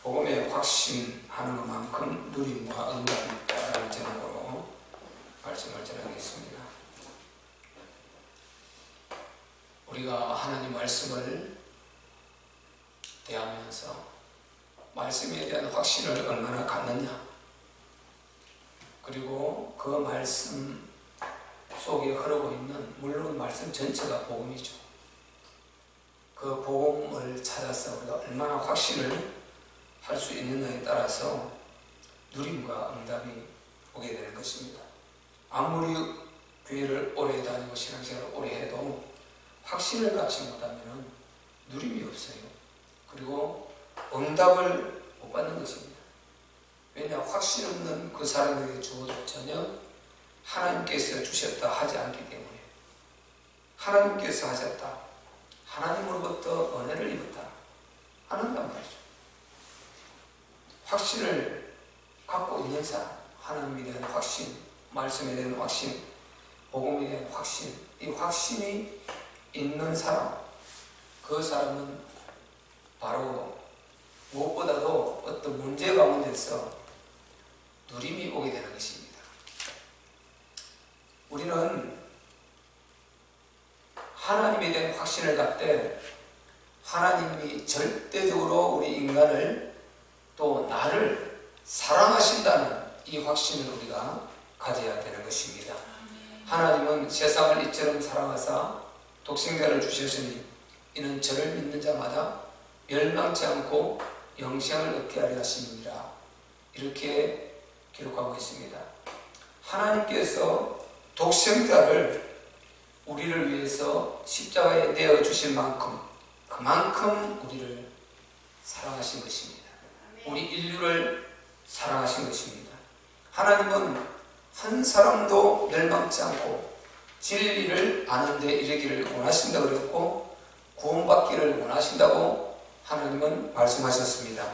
복음에 확신하는 것만큼 누림과 응답이 있다라는 제목으로 말씀을 전하겠습니다. 우리가 하나님 말씀을 대하면서 말씀에 대한 확신을 얼마나 갖느냐, 그리고 그 말씀 속에 흐르고 있는, 물론 말씀 전체가 복음이죠. 그 복음을 찾아서 우리가 얼마나 확신을 할 수 있느냐에 따라서 누림과 응답이 오게 되는 것입니다. 아무리 교회를 오래 다니고 신앙생활을 오래 해도 확신을 갖지 못하면 누림이 없어요. 그리고 응답을 못 받는 것입니다. 왜냐, 확신 없는 그 사람에게 주어도 전혀 하나님께서 주셨다 하지 않기 때문에, 하나님께서 하셨다, 하나님으로부터 은혜를 입었다 안 한단 말이죠. 확신을 갖고 있는 사람, 하나님에 대한 확신, 말씀에 대한 확신, 복음에 대한 확신, 이 확신이 있는 사람, 그 사람은 바로 무엇보다도 어떤 문제 가운데서 누림이 오게 되는 것입니다. 우리는 하나님에 대한 확신을 갖되 하나님이 절대적으로 우리 인간을 또 나를 사랑하신다는 이 확신을 우리가 가져야 되는 것입니다. 하나님은 세상을 이처럼 사랑하사 독생자를 주셨으니 이는 저를 믿는 자마다 멸망치 않고 영생을 얻게 하려 하심이니라, 이렇게 기록하고 있습니다. 하나님께서 독생자를 우리를 위해서 십자가에 내어주신 만큼, 그만큼 우리를 사랑하신 것입니다. 우리 인류를 사랑하신 것입니다. 하나님은 한 사람도 멸망치 않고 진리를 아는 데 이르기를 원하신다고 그랬고, 구원받기를 원하신다고 하나님은 말씀하셨습니다.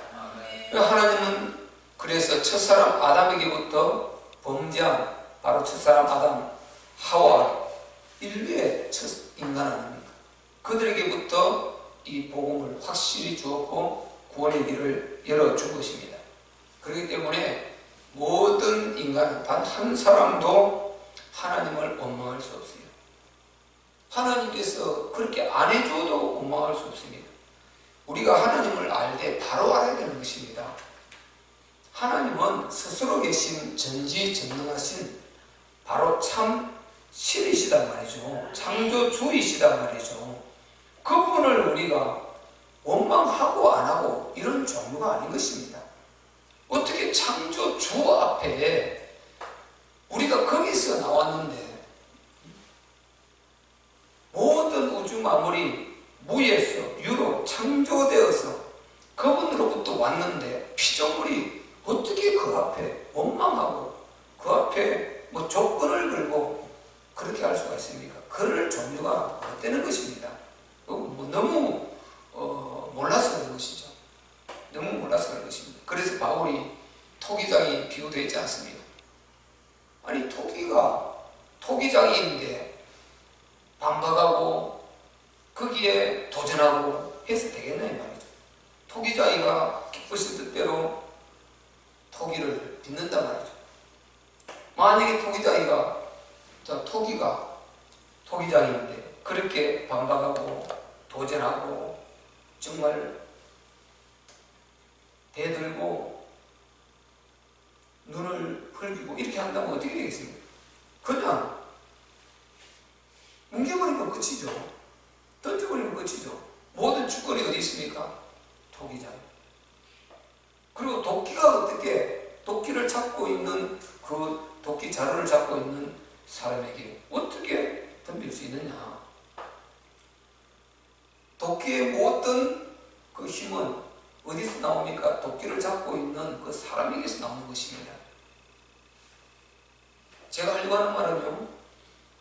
하나님은 그래서 첫사람 아담에게부터 범죄한 바로 첫사람 아담, 하와, 인류의 첫 인간 아닙니까? 그들에게부터 이 복음을 확실히 주었고 구원의 길을 열어준 것입니다. 그렇기 때문에 모든 인간은 단 한 사람도 하나님을 원망할 수 없어요. 하나님께서 그렇게 안 해줘도 원망할 수 없습니다. 우리가 하나님을 알되 바로 알아야 되는 것입니다. 하나님은 스스로 계신 전지전능하신 바로 참 신이시단 말이죠. 창조주이시단 말이죠. 그분을 우리가 원망하고 안 하고 이런 종류가 아닌 것입니다. 어떻게 창조주 앞에 우리가 거기서 나왔는데, 모든 우주 만물이 무에서 유로 창조되어서 그분으로부터 왔는데 피조물이 어떻게 그 앞에 원망하고 그 앞에 뭐 조건을 걸고 그렇게 할 수가 있습니까? 그럴 종류가 못 되는 것입니다. 너무 몰라서 그런 것이죠. 너무 몰라서 그런 것입니다. 그래서 바울이 토기장이 비유되지 않습니다. 아니, 토기장인데 반박하고 거기에 도전하고 해서 되겠나 이 말이죠. 토기장이가 기쁘신 뜻대로 토기를 빚는단 말이죠. 만약에 토기가 토기장인데 그렇게 반박하고 도전하고 정말 대들고 눈을 흘기고 이렇게 한다면 어떻게 되겠습니까? 그냥 뭉개버리면 끝이죠. 던져버리면 끝이죠. 모든 주권이 어디 있습니까? 토기장. 그리고 도끼가 어떻게, 도끼를 잡고 있는 그 도끼 자루를 잡고 있는 사람에게 어떻게 덤빌 수 있느냐? 도끼의 모든 그 힘은 어디서 나옵니까? 도끼를 잡고 있는 그 사람에게서 나오는 것입니다. 제가 하려고 하는 말은요,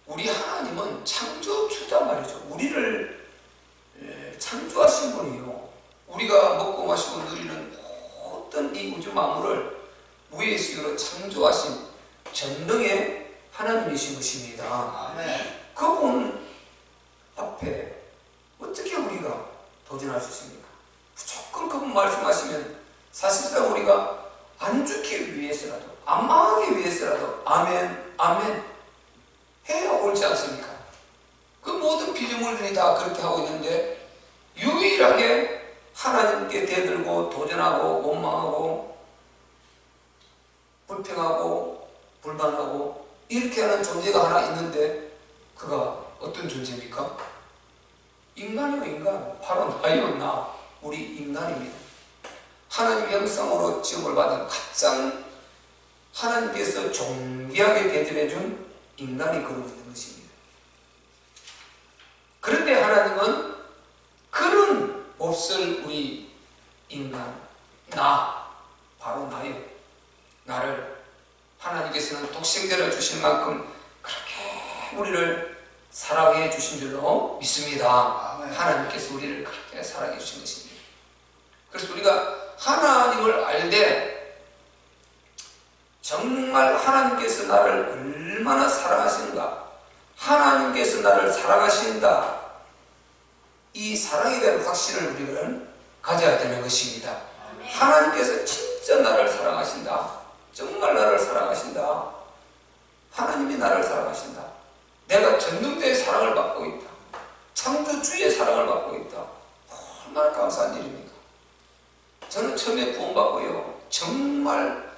우리 하나님은 창조주다 말이죠. 우리를 창조하신 분이요, 우리가 먹고 마시고 누리는 모든 이 우주 만물을 무에서 유로 창조하신 전능의 하나님이신 것입니다. 아멘. 그분 앞에 어떻게 우리가 도전할 수 있습니까? 무조건 그분 말씀하시면 사실상 우리가 안 죽기 위해서라도, 안 망하기 위해서라도 아멘, 아멘 해야 옳지 않습니까? 그 모든 피조물들이 다 그렇게 하고 있는데 유일하게 하나님께 대들고 도전하고 원망하고 불평하고 불만하고 이렇게 하는 존재가 하나 있는데 그가 어떤 존재입니까? 인간이요, 인간. 바로 나요, 나. 우리 인간입니다. 하나님 형상으로 지음을 받은 가장 하나님께서 존귀하게 대접해준 인간이 그러고 있는 것입니다. 그런데 하나님은 그런 몹쓸 우리 인간, 나, 바로 나요. 나를 하나님께서는 독생자를 주신 만큼 그렇게 우리를 사랑해 주신 줄로 믿습니다. 아멘. 하나님께서 우리를 그렇게 사랑해 주신 것입니다. 그래서 우리가 하나님을 알되 정말 하나님께서 나를 얼마나 사랑하시는가, 하나님께서 나를 사랑하신다, 이 사랑에 대한 확신을 우리는 가져야 되는 것입니다. 아멘. 하나님께서 진짜 나를 사랑하신다, 정말 나를 사랑하신다, 하나님이 나를 사랑하신다, 내가 전능자의 사랑을 받고 있다, 창조주의 사랑을 받고 있다, 얼마나 감사한 일입니까? 저는 처음에 구원받고요, 정말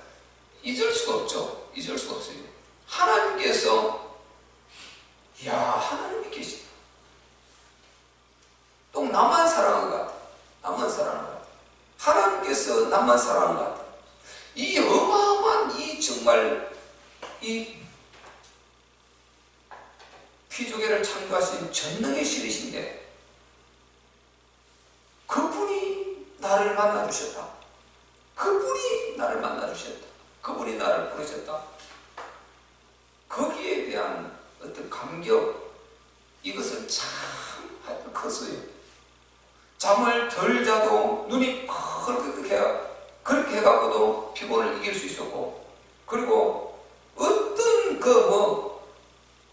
잊을 수가 없죠. 잊을 수가 없어요. 하나님께서, 이야, 하나님이 계시다. 또 나만 사랑한 것 같아. 나만 사랑한 것 같아. 하나님께서 나만 사랑한 것 같아. 이 어마어마한 이 정말 이 피조계를 창조하신 전능의 신이신데 그분이 나를 만나주셨다. 그분이 나를 만나주셨다. 그분이 나를 부르셨다. 거기에 대한 어떤 감격, 이것은 참 컸어요. 잠을 덜 자도 눈이 그렇게 해갖고도 피곤을 이길 수 있었고, 그리고 어떤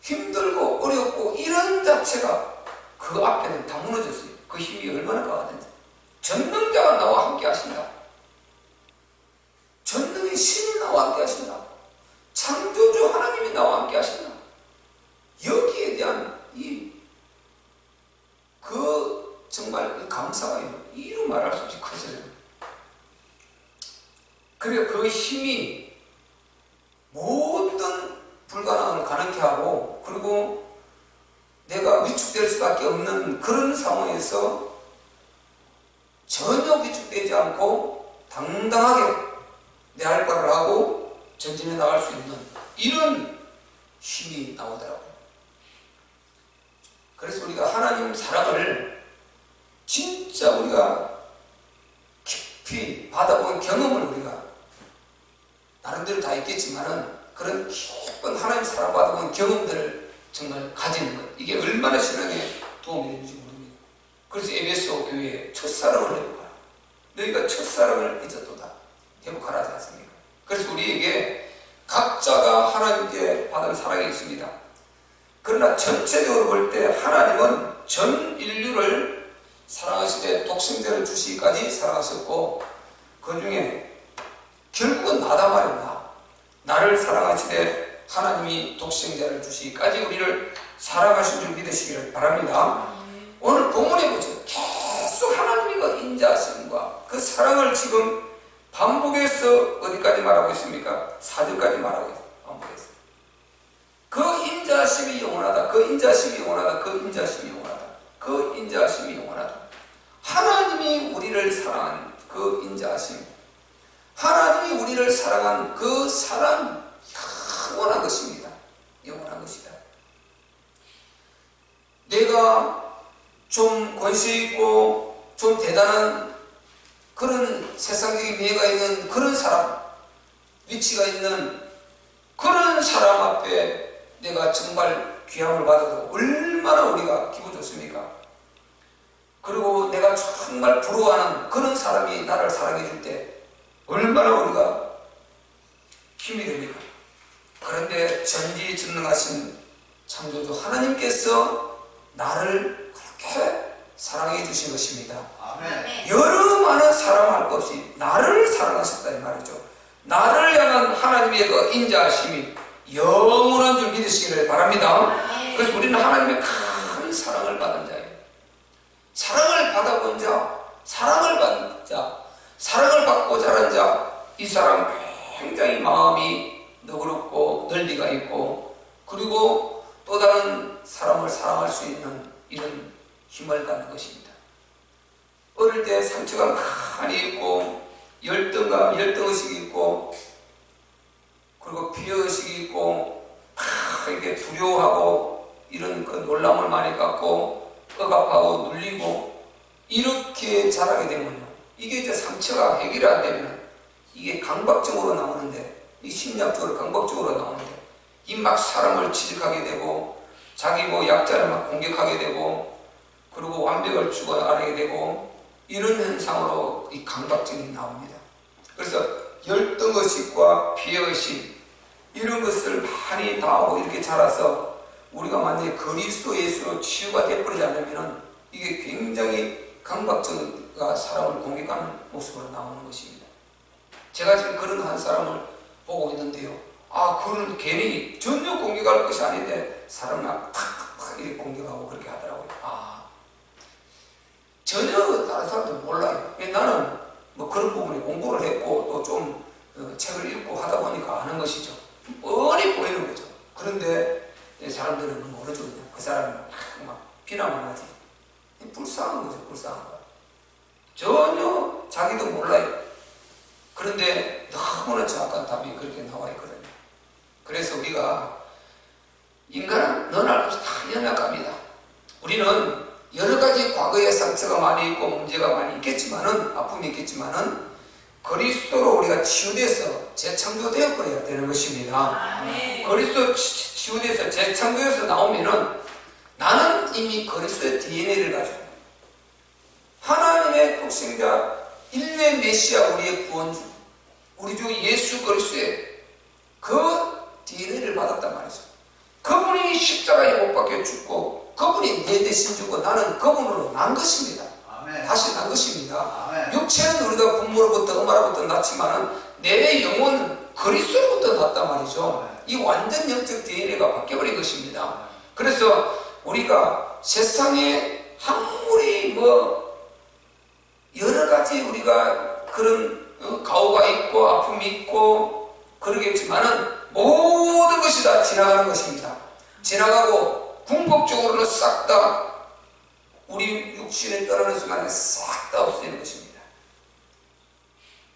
힘들고 어렵고 이런 자체가 그 앞에는 다 무너졌어요. 그 힘이 얼마나 강하든지. 전능자가 나와 함께 하신다. 전능의 신이 나와 함께 하신다. 창조주 하나님이 나와 함께 하신다. 여기에 대한 정말 감사가 이루 말할 수 없이 커져요. 그리고 그 힘이 모든 불가능을 가능케 하고, 그리고 내가 위축될 수밖에 없는 그런 상황에서 전혀 위축되지 않고 당당하게 내 할 바를 하고 전진해 나갈 수 있는 이런 힘이 나오더라고요. 그래서 우리가 하나님 사랑을 진짜 우리가 깊이 받아본 경험을 우리가 나름대로 다 있겠지만은 그런 깊은 하나님 사랑 받아본 경험들을 정말 가지는 것, 이게 얼마나 신앙에 도움이 되는지 모릅니다. 그래서 에베소 교회에 첫사랑을 회복하라. 너희가 첫사랑을 잊었도다. 회복하라 하지 않습니까? 그래서 우리에게 각자가 하나님께 받은 사랑이 있습니다. 그러나 전체적으로 볼 때 하나님은 전 인류를 사랑하시되 독생자를 주시기까지 사랑하셨고, 그 중에 결국은 나다 말이야. 나를 사랑하시되 하나님이 독생자를 주시기까지 우리를 사랑하신 줄 믿으시기를 바랍니다. 오늘 본문에 보죠. 계속 하나님이 그 인자하심과 그 사랑을 지금 반복해서 어디까지 말하고 있습니까? 4절까지 말하고 있어요. 반복해서. 그 인자하심이 영원하다. 그 인자하심이 영원하다. 그 인자하심이 영원하다. 그 인자하심이 영원하다. 하나님이 우리를 사랑한 그 인자하심, 하나님이 우리를 사랑한 그 사랑, 영원한 것입니다. 영원한 것이다. 내가 좀 권세 있고 좀 대단한 그런 세상적인 미래가 있는 그런 사람, 위치가 있는 그런 사람 앞에 내가 정말 귀함을 받아도 얼마나 우리가 기분 좋습니까? 그리고 내가 정말 부러워하는 그런 사람이 나를 사랑해 줄 때 얼마나 우리가 힘이 됩니까? 그런데 전지전능하신 창조주 하나님께서 나를 그렇게 사랑해 주신 것입니다. 아멘. 여러 많은 사랑할 것 없이 나를 사랑하셨다 이 말이죠. 나를 향한 하나님의 그 인자하심이 영원한 줄 믿으시기를 바랍니다. 그래서 우리는 하나님의 큰 사랑을 받은 자예요. 사랑을 받아본 자, 사랑을 받은 자, 사랑을 받고 자란 자, 이 사람 굉장히 마음이 너그럽고 넓이가 있고, 그리고 또 다른 사람을 사랑할 수 있는 이런 힘을 갖는 것입니다. 어릴 때 상처가 많이 있고, 열등의식이 있고, 그리고 피해의식이 있고, 이렇게 두려워하고, 이런 그 놀람을 많이 갖고, 억압하고 눌리고, 이렇게 자라게 되면요, 이게 이제 상처가 해결이 안 되면 이게 강박적으로 나오는데, 이 심리학적으로 강박적으로 나오는데, 이 막 사람을 지적하게 되고, 자기 뭐 약자를 막 공격하게 되고, 그리고 완벽을 추구하게 되고, 이런 현상으로 이 강박증이 나옵니다. 그래서 열등의식과 피해의식, 이런 것을 많이 당하고 이렇게 자라서 우리가 만약에 그리스도 예수로 치유가 되어버리지 않으면 이게 굉장히 강박증가 사람을 공격하는 모습으로 나오는 것입니다. 제가 지금 그런 한 사람을 보고 있는데요. 그는 괜히 전혀 공격할 것이 아닌데 사람을 막 탁탁탁 이렇게 공격하고 그렇게 하더라고요. 전혀 다른 사람들 몰라요. 나는 뭐 그런 부분에 공부를 했고 또 좀 책을 읽고 하다 보니까 아는 것이죠. 뻔히 보이는 거죠. 그런데 사람들은 모르죠. 그냥 그 사람이 막 비난만 하지. 불쌍한 거죠. 불쌍한 거. 전혀 자기도 몰라요. 그런데 너무나 정확한 답이 그렇게 나와 있거든요. 그래서 우리가 인간은 너나 다 연약합니다. 우리는 여러 가지 과거의 상처가 많이 있고 문제가 많이 있겠지만은, 아픔이 있겠지만은, 그리스도로 우리가 치유돼서 재창조되어 버려야 되는 것입니다. 그리스도 치유돼서 재창조해서 나오면은 나는 이미 그리스도의 DNA를 가지고 하나님의 독생자, 인내 메시아, 우리의 구원주, 우리 주 예수 그리스도의 그 DNA를 받았단 말이죠. 그분이 십자가에 못 박혀 죽고 그분이 내 대신 죽고 나는 그분으로 난 것입니다. 아멘. 다시 난 것입니다. 아멘. 육체는 우리가 부모로부터 엄마로부터 났지만은 내 영혼은 그리스도로부터 났단 말이죠. 아멘. 이 완전 영적 DNA가 바뀌어버린 것입니다. 그래서 우리가 세상에 아무리 여러 가지 우리가 그런 가오가 있고 아픔이 있고 그러겠지만은 모든 것이 다 지나가는 것입니다. 지나가고 궁극적으로는 싹 다 우리 육신을 떠나는 순간에 싹 다 없어지는 것입니다.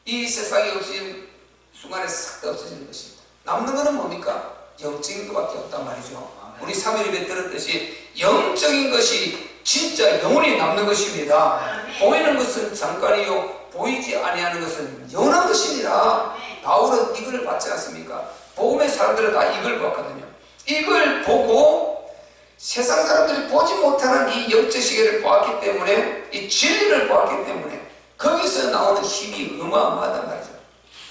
이 세상이 없어지는 순간에 싹 다 없어지는 것입니다. 남는 것은 뭡니까? 영적인 것밖에 없단 말이죠. 우리 3일 예배 들었듯이 영적인 것이 진짜 영원히 남는 것입니다. 보이는 것은 잠깐이요 보이지 아니하는 것은 영원한 것입니다. 바울은 이걸 받지 않습니까? 복음의 사람들은 다 이걸 봤거든요. 이걸 보고 세상 사람들이 보지 못하는 이 영적 시계를 보았기 때문에, 이 진리를 보았기 때문에 거기서 나오는 힘이 어마어마하단 말이죠.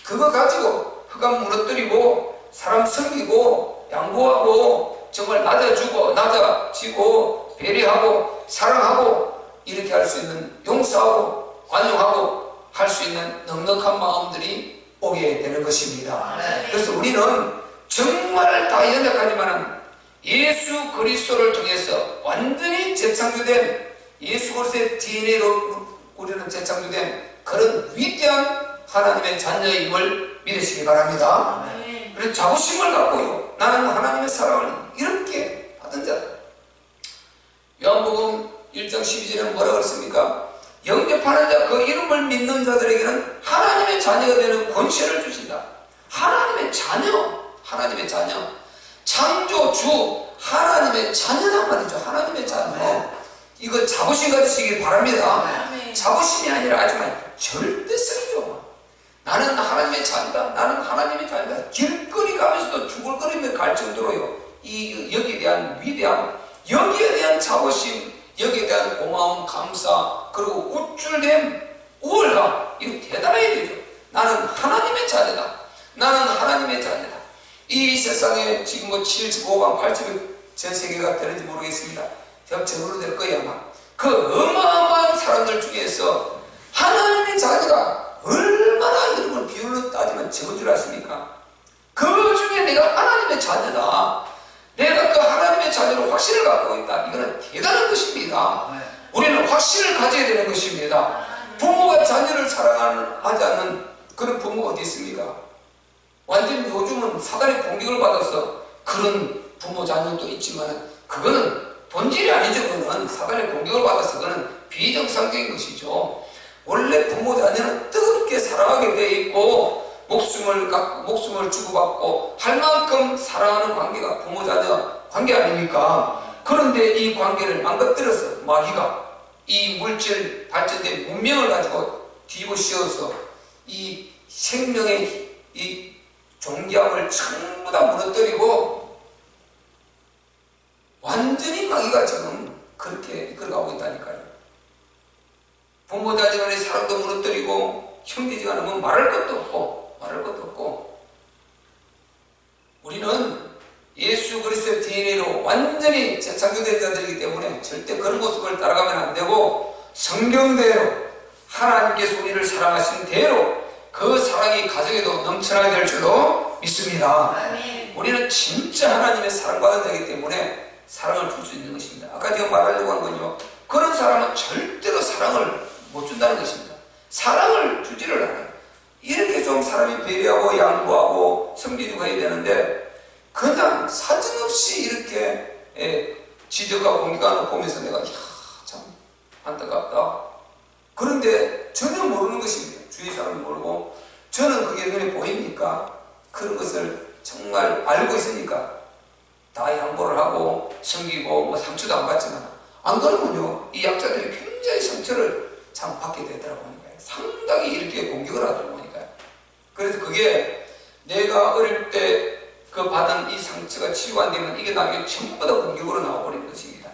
그거 가지고 흑암 무너뜨리고 사람 섬기고 양보하고 정말 낮아지고 배려하고 사랑하고 이렇게 할 수 있는, 용서하고 관용하고 할 수 있는 넉넉한 마음들이 오게 되는 것입니다. 그래서 우리는 정말 다 연약하지만 예수 그리스도를 통해서 완전히 재창조된, 예수 그리스도의 DNA로 우리는 재창조된 그런 위대한 하나님의 자녀임을 믿으시기 바랍니다. 그래서 자부심을 갖고요, 나는 하나님의 사랑을 이렇게 받은 자다. 요한복음 1장 12절에는 뭐라고 그랬습니까? 영접하는 자, 그 이름을 믿는 자들에게는 하나님의 자녀가 되는 권세를 주신다. 하나님의 자녀, 하나님의 자녀, 창조주, 하나님의 자녀란 말이죠. 하나님의 자녀. 이거 자부심 가지시길 바랍니다. 자부심이 아니라 하지만 절대성이죠. 나는 하나님의 자녀다. 나는 하나님의 자녀다. 길거리 가면서도 죽을거리며 갈 정도로요, 여기에 대한 위대함, 여기에 대한 자부심, 여기에 대한 고마움, 감사, 그리고 우쭐됨, 우월감, 이거 대단해야 되죠. 나는 하나님의 자녀다. 나는 하나님의 자녀다. 이 세상에 지금 75만 80억 전 세계가 되는지 모르겠습니다. 전으로 될 거예요 아마. 그 어마어마한 사람들 중에서 하나님의 자녀가 얼마나 따지면 적은 줄 아십니까? 그 중에 내가 하나님의 자녀다, 내가 그 하나님의 자녀로 확신을 갖고 있다, 이거는 대단한 것입니다. 우리는 확신을 가져야 되는 것입니다. 부모가 자녀를 사랑하지 않는 그런 부모가 어디 있습니까? 완전 요즘은 사단의 공격을 받아서 그런 부모 자녀도 있지만 그거는 본질이 아니죠. 그거는 사단의 공격을 받아서 그거는 비정상적인 것이죠. 원래 부모 자녀는 뜨겁게 사랑하게 되어 있고 목숨을 주고받고 할 만큼 사랑하는 관계가 부모 자녀 관계 아닙니까? 그런데 이 관계를 망가뜨려서 마귀가 이 물질 발전된 문명을 가지고 뒤집어 씌워서 이 생명의 이 존귀함을 전부 다 무너뜨리고 완전히 마귀가 지금 그렇게 이끌어가고 있다니까요. 부모 자녀 간의 사랑도 무너뜨리고 형제지간에 뭐 말할 것도 없고 우리는 예수 그리스도의 DNA로 완전히 재창조된 자들이기 때문에 절대 그런 모습을 따라가면 안 되고 성경대로 하나님께서 우리를 사랑하신 대로 그 사랑이 가정에도 넘쳐나야 될 줄로 믿습니다. 우리는 진짜 하나님의 사랑받은 자이기 때문에 사랑을 줄 수 있는 것입니다. 아까 제가 말하려고 한 건요, 그런 사람은 절대로 사랑을 못 준다는 것입니다. 사랑을 주지를 않아요. 이렇게 좀 사람이 배려하고 양보하고 섬기주고 해야 되는데 그냥 사정없이 이렇게 지적과 공격하는 거 보면서 내가 참 안타깝다. 그런데 전혀 모르는 것입니다. 주위 사람은 모르고 저는 그게 눈에 보이니까 그런 것을 정말 알고 있으니까 다 양보를 하고 섬기고 뭐 상처도 안 받지만 안 그러면요 이 약자들이 굉장히 상처를 참 받게 되더라고요. 상당히 이렇게 공격을 하더라고요. 그래서 그게 내가 어릴 때 그 받은 이 상처가 치유가 안 되면 이게 나중에 전부 다 공격으로 나와버리는 것입니다.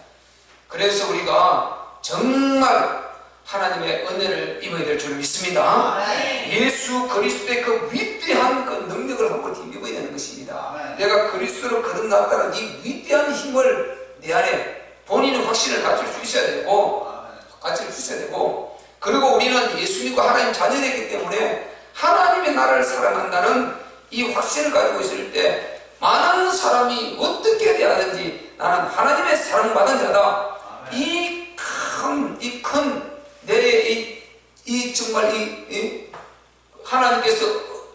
그래서 우리가 정말 하나님의 은혜를 입어야 될 줄 믿습니다. 예수 그리스도의 그 위대한 그 능력을 한번 힘입어야 되는 것입니다. 내가 그리스도로 거듭났다는 이 위대한 힘을 내 안에 본인의 확신을 가질 수 있어야 되고 그리고 우리는 예수님과 하나님 자녀이기 때문에 하나님의 나라를 사랑한다는 이 확신을 가지고 있을 때 많은 사람이 어떻게 대하든지 나는 하나님의 사랑받은 자다. 이 큰 내 정말 하나님께서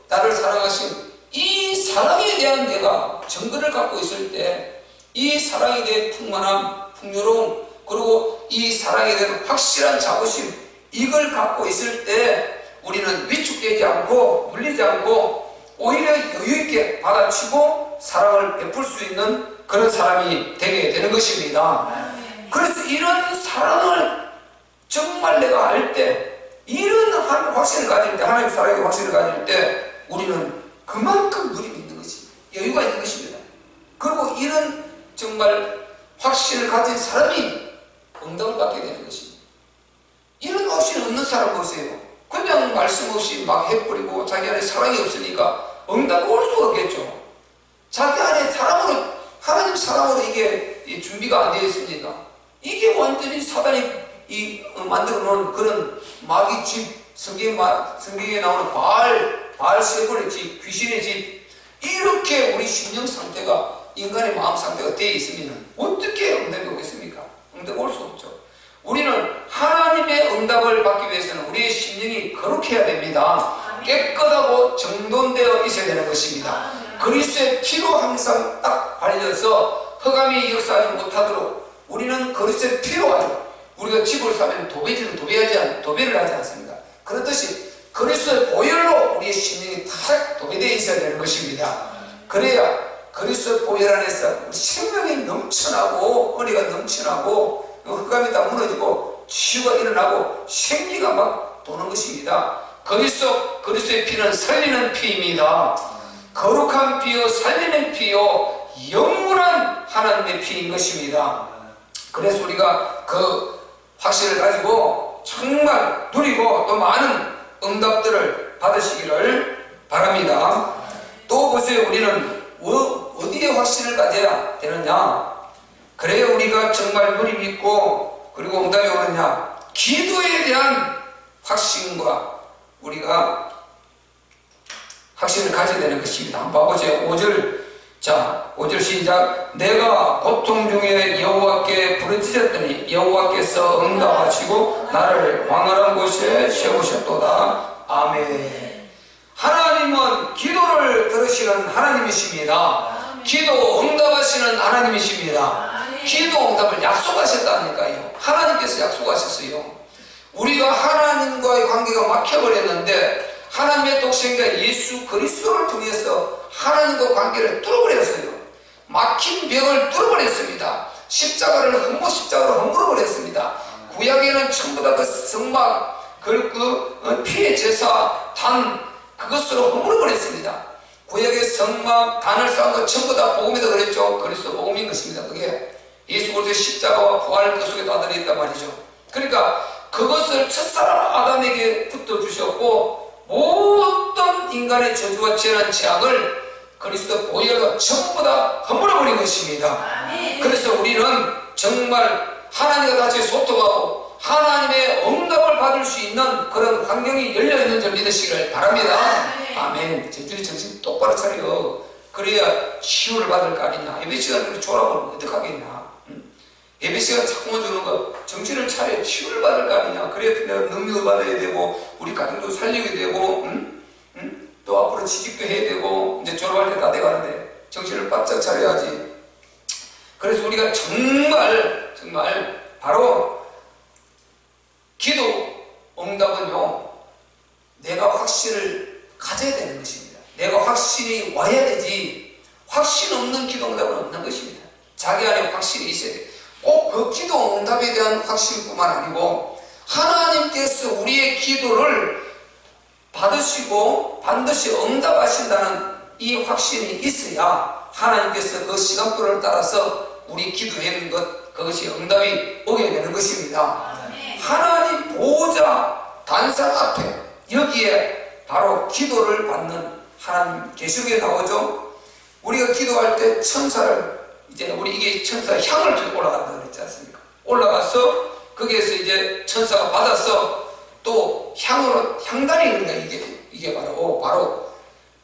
나를 사랑하신 이 사랑에 대한 내가 증거를 갖고 있을 때 이 사랑에 대한 풍만함, 풍요로움 그리고 이 사랑에 대한 확실한 자부심 이걸 갖고 있을 때 우리는 위축되지 않고 물리지 않고 오히려 여유있게 받아치고 사랑을 베풀 수 있는 그런 사람이 되게 되는 것입니다. 그래서 이런 사랑을 정말 내가 알 때 이런 확신을 가질 때 하나님 사랑의 확신을 가질 때 우리는 그만큼 누림이 있는 것입니다. 여유가 있는 것입니다. 그리고 이런 정말 확신을 가진 사람이 응답을 받게 되는 것입니다. 이런 확신 없는 사람 보세요. 그냥 말씀 없이 막 해버리고 자기 안에 사랑이 없으니까 응답이 올 수가 없겠죠. 자기 안에 사랑으로 하나님 사랑으로 이게 준비가 안 되어 있습니다. 이게 완전히 사단이 만들어 놓은 그런 마귀 집, 성경에 나오는 바알세불의 집, 귀신의 집 이렇게 우리 심령 상태가 인간의 마음 상태가 되어 있으면 어떻게 응답이 오겠습니까? 응답이 올 수 없죠. 우리는 하나님의 응답을 받기 위해서는 우리의 심령이 거룩해야 됩니다. 깨끗하고 정돈되어 있어야 되는 것입니다. 그리스도의 피로 항상 딱 발려서 흑암이 역사하지 못하도록 우리는 그리스도의 피로 하죠. 우리가 집을 사면 도배를 하지 않습니다. 그렇듯이 그리스도의 보혈로 우리의 심령이 다 도배되어 있어야 되는 것입니다. 그래야 그리스도의 보혈 안에서 생명이 넘쳐나고 은혜가 넘쳐나고 흑암이 다 무너지고 치유가 일어나고 생기가 막 도는 것입니다. 그리스도의 피는 살리는 피입니다. 거룩한 피요 살리는 피요 영원한 하나님의 피인 것입니다. 그래서 우리가 그 확신을 가지고 정말 누리고 또 많은 응답들을 받으시기를 바랍니다. 또 보세요. 우리는 어디에 확신을 가져야 되느냐? 그래야 우리가 정말 누림 있고 그리고 응답이 오느냐? 기도에 대한 확신과 우리가 확신을 가져야 되는 것입니다. 한번 봐보세요. 5절. 자, 5절 시작. 내가 고통 중에 여호와께 부르짖었더니 여호와께서 응답하시고 나를 광활한 곳에 세우셨도다. 아멘. 하나님은 기도를 들으시는 하나님이십니다. 기도 응답하시는 하나님이십니다. 기도 응답을 약속하셨다니까요. 하나님께서 약속하셨어요. 우리가 하나님과의 관계가 막혀버렸는데 하나님의 독생자 예수 그리스도를 통해서 하나님과 관계를 뚫어버렸어요. 막힌 벽을 뚫어버렸습니다. 십자가를 십자가로 헝물어버렸습니다. 구약에는 전부 다 그 성막, 그 피의 제사, 단 그것으로 헝물어버렸습니다. 구약의 성막, 단을 쌓은 것 전부 다 복음이다 그랬죠. 그리스도 복음인 것입니다. 그게 예수 그리스도의 십자가와 부활 그 속에 다 들어있단 말이죠. 그러니까 그것을 첫사람 아담에게 붙어주셨고 모든 인간의 저주와 죄난 죄악을 그리스도 보혈로 전부 다 허물어버린 것입니다. 그래서 우리는 정말 하나님과 같이 소통하고 하나님의 응답을 받을 수 있는 그런 환경이 열려있는 줄 믿으시기를 바랍니다. 아멘. 저희들이 정신 똑바로 차려. 그래야 치유를 받을 거 아니냐. 예배시간 그렇게 졸아보면 어떡하겠냐. 예배시간 자꾸만 주는 거 정신을 차려 치유를 받을 거 아니냐. 그래야 내가 능력을 받아야 되고 우리 가정도 살리게 되고 또 앞으로 취직도 해야 되고 이제 졸업할 때 다 돼가는데 정신을 바짝 차려야지. 그래서 우리가 정말 바로 기도 응답은요 내가 확신을 가져야 되는 것입니다. 내가 확신이 와야 되지 확신 없는 기도 응답은 없는 것입니다. 자기 안에 확신이 있어야 돼요. 꼭 그 기도 응답에 대한 확신뿐만 아니고 하나님께서 우리의 기도를 받으시고 반드시 응답하신다는 이 확신이 있어야 하나님께서 그 시간표를 따라서 우리 기도해 있는 그것이 응답이 오게 되는 것입니다. 하나님 보호자 단상 앞에 여기에 바로 기도를 받는 하나님 계시록에 나오죠. 우리가 기도할 때 천사를 이제 우리 이게 천사 향을 들고 올라간다 그랬지 않습니까? 올라가서 거기에서 이제 천사가 받아서 또 향으로 향단이 있는 거야. 이게 바로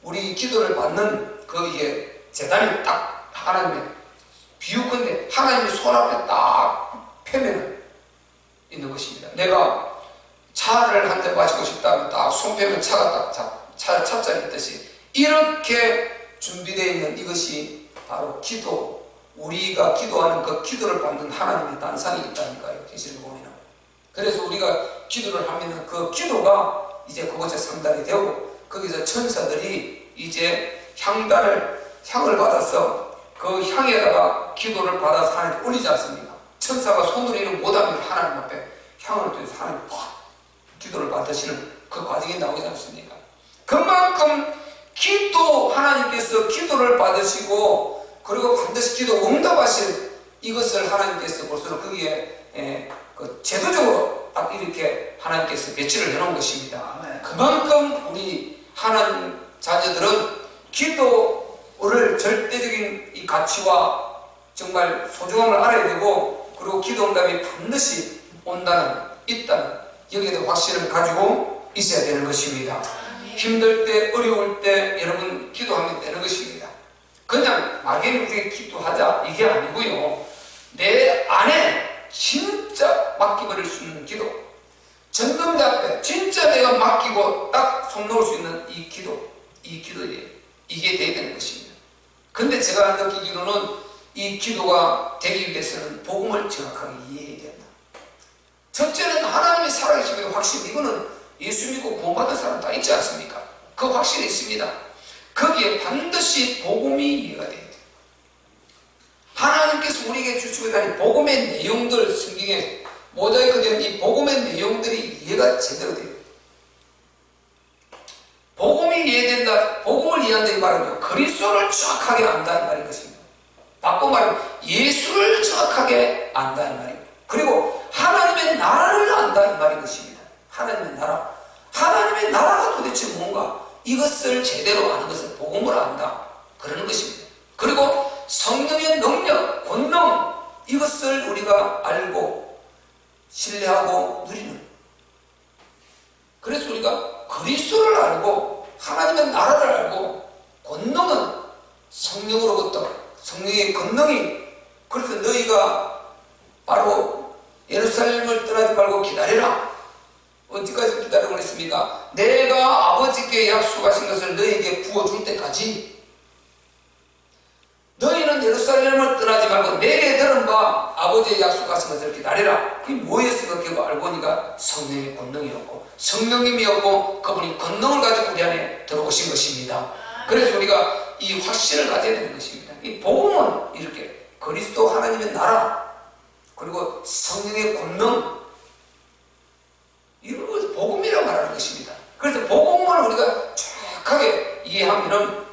우리 기도를 받는 그 이게 재단이 딱 하나님의 비유컨대 하나님의 손 앞에 딱 펴면 있는 것입니다. 내가 차를 한 잔 마시고 싶다면 딱 손 펴면 차가 딱 찻잔이 있듯이 이렇게 준비되어 있는 이것이 바로 기도. 우리가 기도하는 그 기도를 받는 하나님의 단상이 있다니까요. 계시를 보면. 그래서 우리가 기도를 하면 그 기도가 이제 그곳에 상달이 되고 거기서 천사들이 이제 향을 받아서 그 향에다가 기도를 받아서 하나님께 올리지 않습니까? 천사가 손으로 이를 못하면 하나님 앞에 향을 들여서 하나님 기도를 받으시는 그 과정이 나오지 않습니까? 그만큼 하나님께서 기도를 받으시고 그리고 반드시 기도 응답하실 이것을 하나님께서 벌써 거기에 그 제도적으로 딱 이렇게 하나님께서 배치를 해놓은 것입니다. 그만큼 우리 하나님 자녀들은 기도를 절대적인 이 가치와 정말 소중함을 알아야 되고 그리고 기도 응답이 반드시 있다는 여기에 대한 확신을 가지고 있어야 되는 것입니다. 힘들 때 어려울 때 여러분 기도하면 되는 것입니다. 그냥 막연히 우리가 기도하자 이게 아니고요. 내 안에 진짜 맡겨버릴 수 있는 기도, 전능자 앞에 진짜 내가 맡기고 딱 손 놓을 수 있는 이 기도예요. 이게 돼야 되는 것입니다. 근데 제가 느끼기로는 이 기도가 되기 위해서는 복음을 정확하게 이해해야 된다. 첫째는 하나님이 살아계시는 확신, 이거는 예수 믿고 구원받은 사람 다 있지 않습니까? 그 확신이 있습니다. 거기에 반드시 복음이 이해가 돼야 돼요. 하나님께서 우리에게 주시고 있는 복음의 내용들, 성경에 모자이크 된 이 복음의 내용들이 이해가 제대로 돼요. 복음이 이해된다, 복음을 이해한다 이 말은요, 그리스도를 정확하게 안다 이 말인 것입니다. 바꿔 말하면 예수를 정확하게 안다 이 말입니다. 그리고 하나님의 나라를 안다 이 말인 것입니다. 하나님의 나라가 도대체 뭔가 이것을 제대로 아는 것을 복음을 안다 그러는 것입니다. 그리고 성령의 능력, 권능 이것을 우리가 알고 신뢰하고 누리는, 그래서 우리가 그리스도를 알고 하나님의 나라를 알고 권능이, 그래서 너희가 바로 예루살렘을 떠나지 말고 기다리라. 언제까지 기다리고 있습니까? 내가 아버지께 약속하신 것을 너희에게 부어줄 때까지. 너희는 예루살렘을 떠나지 말고 내게 들은 바 아버지의 약속하신 것을 기다리라. 그게 뭐였을까? 결국 알고 보니까 성령의 권능이었고, 성령님이었고, 그분이 권능을 가지고 우리 안에 들어오신 것입니다. 그래서 우리가 이 확신을 가져야 되는 것입니다. 이 복음은 이렇게 그리스도 하나님의 나라, 그리고 성령의 권능, 이런 것을 복음이라고 말하는 것입니다. 그래서 복음을 우리가 정확하게 이해하면은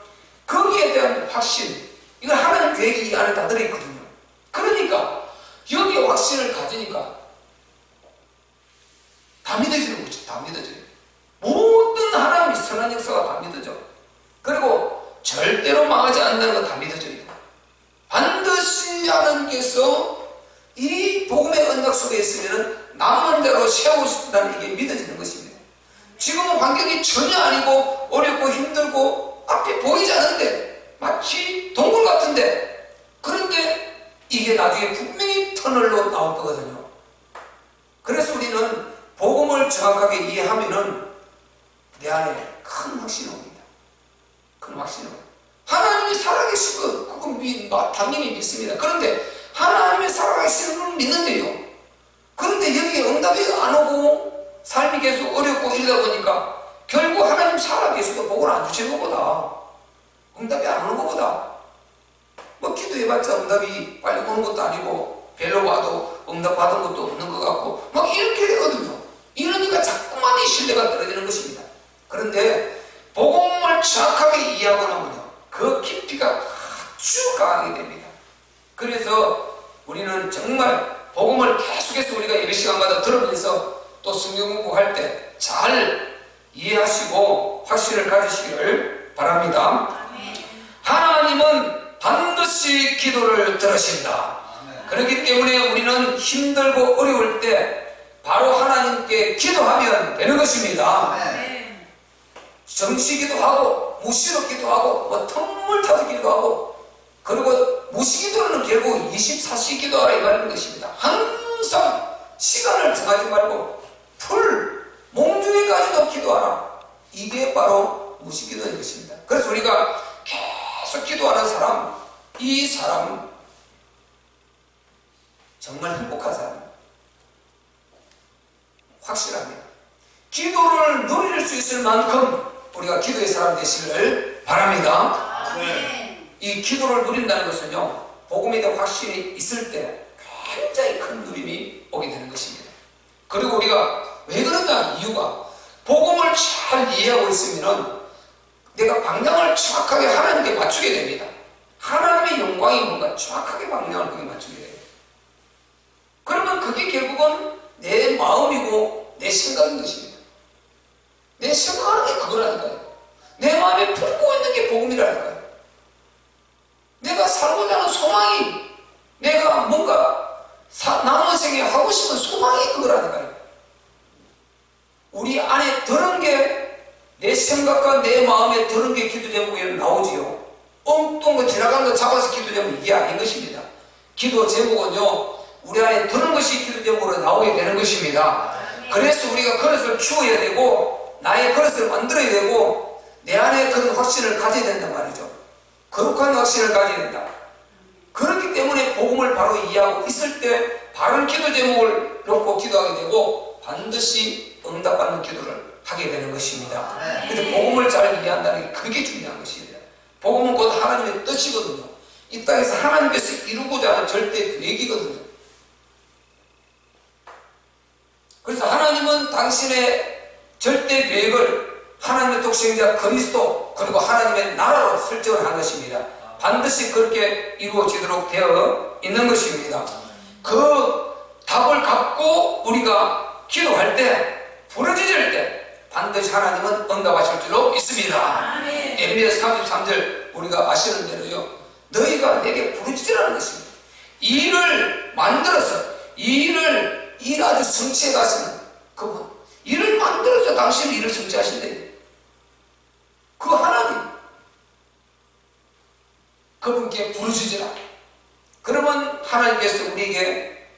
거기에 대한 확신, 이걸 하나님 계획이 이 안에 다 들어있거든요. 그러니까 여기에 확신을 가지니까 다 믿어지는 거죠. 다 믿어져요. 모든 하나님의 선한 역사가 다 믿어져. 그리고 절대로 망하지 않는다는 거 다 믿어져요. 반드시 하나님께서 이 복음의 언약 속에 있으면 남은 자로 세우신다는 이게 믿어지는 것입니다. 지금은 환경이 전혀 아니고 어렵고 힘들고 앞이 보이지 않는데 마치 동굴 같은데, 그런데 이게 나중에 분명히 터널로 나올 거거든요. 그래서 우리는 복음을 정확하게 이해하면은 내 안에 큰 확신이 옵니다. 큰 확신이 옵니다. 하나님이 살아계신 것, 그건 당연히 믿습니다. 그런데 하나님이 살아계시는 걸 믿는데요. 그런데 여기에 응답이 안 오고 삶이 계속 어렵고 이러다 보니까 결국 하나님 살아계셔도 복을 안 주시는 것보다, 응답이 안 오는 것보다, 뭐 기도해봤자 응답이 빨리 오는 것도 아니고 별로 봐도 응답 받은 것도 없는 것 같고 막 이렇게 되거든요. 이러니까 자꾸만 이 신뢰가 떨어지는 것입니다. 그런데 복음을 정확하게 이해하고 나면요, 그 깊이가 아주 강하게 됩니다. 그래서 우리는 정말 복음을 계속해서 우리가 예배 시간마다 들으면서 또 성경 공부할 때 잘 이해하시고 확신을 가지시기를 바랍니다. 하나님은 반드시 기도를 들으신다. 그렇기 때문에 우리는 힘들고 어려울 때 바로 하나님께 기도하면 되는 것입니다. 정시 기도하고 무시로 기도하고 뭐 틈을 타서 기도하고, 그리고 무시 기도는 결국 24시 기도하라 이 말인 것입니다. 항상 시간을 정하지 말고 몽중에까지도 기도하라. 이게 바로 무시 기도인 것입니다. 그래서 우리가 계속 기도하는 사람, 이 사람 정말 행복한 사람, 확실합니다. 기도를 누릴 수 있을 만큼 우리가 기도의 사람 되시기를 바랍니다. 이 기도를 누린다는 것은요, 복음에 대한 확신이 있을 때 굉장히 큰 누림이 오게 되는 것입니다. 그리고 우리가 왜 그러냐, 이유가 복음을 잘 이해하고 있으면 내가 방향을 정확하게 하나님께 맞추게 됩니다. 하나님의 영광이 뭔가 정확하게 방향을 거기에 맞추게 돼요. 그러면 그게 결국은 내 마음이고 내 생각인 것입니다. 내 생각하는 게 그거라니까요. 내 마음에 품고 있는 게 복음이라니까요. 내가 살고자 하는 소망이, 내가 뭔가 남은 생에 하고 싶은 소망이 그거라니까요. 우리 안에 들은 게, 내 생각과 내 마음에 들은 게 기도 제목에 나오지요. 엉뚱한 거 지나간 거 잡아서 기도 제목, 이게 아닌 것입니다. 기도 제목은요, 우리 안에 들은 것이 기도 제목으로 나오게 되는 것입니다. 그래서 우리가 그릇을 키워야 되고 나의 그릇을 만들어야 되고 내 안에 그런 확신을 가져야 된단 말이죠. 거룩한 확신을 가져야 된다. 그렇기 때문에 복음을 바로 이해하고 있을 때 바른 기도 제목을 놓고 기도하게 되고 반드시 응답받는 기도를 하게 되는 것입니다. 그래서 복음을 잘 이해한다는 게 그게 중요한 것입니다. 복음은 곧 하나님의 뜻이거든요. 이 땅에서 하나님께서 이루고자 하는 절대 계획이거든요. 그래서 하나님은 당신의 절대 계획을 하나님의 독생자 그리스도 그리고 하나님의 나라로 설정을 한 것입니다. 반드시 그렇게 이루어지도록 되어 있는 것입니다. 그 답을 갖고 우리가 기도할 때, 부르짖을 때 반드시 하나님은 응답하실 줄로 믿습니다. 에레미야 33절 우리가 아시는 대로요, 너희가 내게 부르짖으라는 것입니다. 일을 만들어서 일을 아주 성취해 가시는 그분, 일을 만들어서 당신은 일을 성취하신대요. 그 하나님, 그분께 부르짖으라. 그러면 하나님께서 우리에게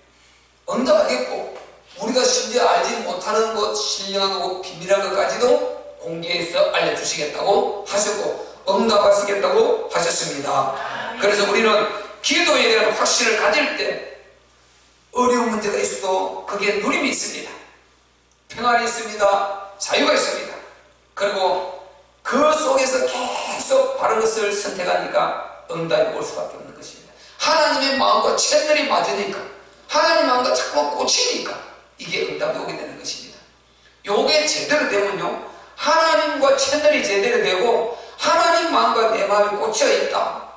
응답하겠고, 우리가 심지어 알지 못하는 것, 신령한 것, 비밀한 것까지도 공개해서 알려주시겠다고 하셨고 응답하시겠다고 하셨습니다. 그래서 우리는 기도에 대한 확신을 가질 때 어려운 문제가 있어도 거기에 누림이 있습니다. 평안이 있습니다. 자유가 있습니다. 그리고 그 속에서 계속 바른 것을 선택하니까 응답이 올 수밖에 없는 것입니다. 하나님의 마음과 채널이 맞으니까, 하나님의 마음과 자꾸 꽂히니까 이게 응답이 오게 되는 것입니다. 요게 제대로 되면요, 하나님과 채널이 제대로 되고 하나님 마음과 내 마음이 꽂혀 있다,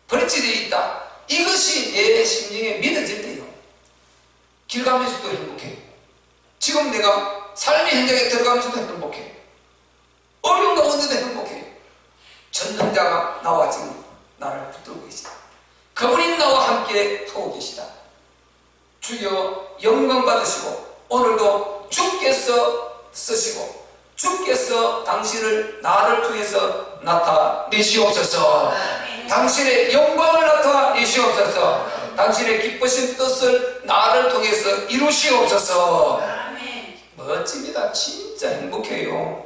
버리치되어 있다, 이것이 내 심령에 믿어질 때요, 길 가면서도 행복해요. 지금 내가 삶의 현장에 들어가면서도 행복해요. 어려운 가운데도 행복해요. 전능자가 나와 지금 나를 붙들고 계시다. 그분이 나와 함께 하고 계시다. 주여 영광 받으시고 오늘도 주께서 쓰시고 주께서 당신을 나를 통해서 나타내시옵소서. 당신의 영광을 나타내시옵소서. 당신의 기쁘신 뜻을 나를 통해서 이루시옵소서. 멋집니다. 진짜 행복해요.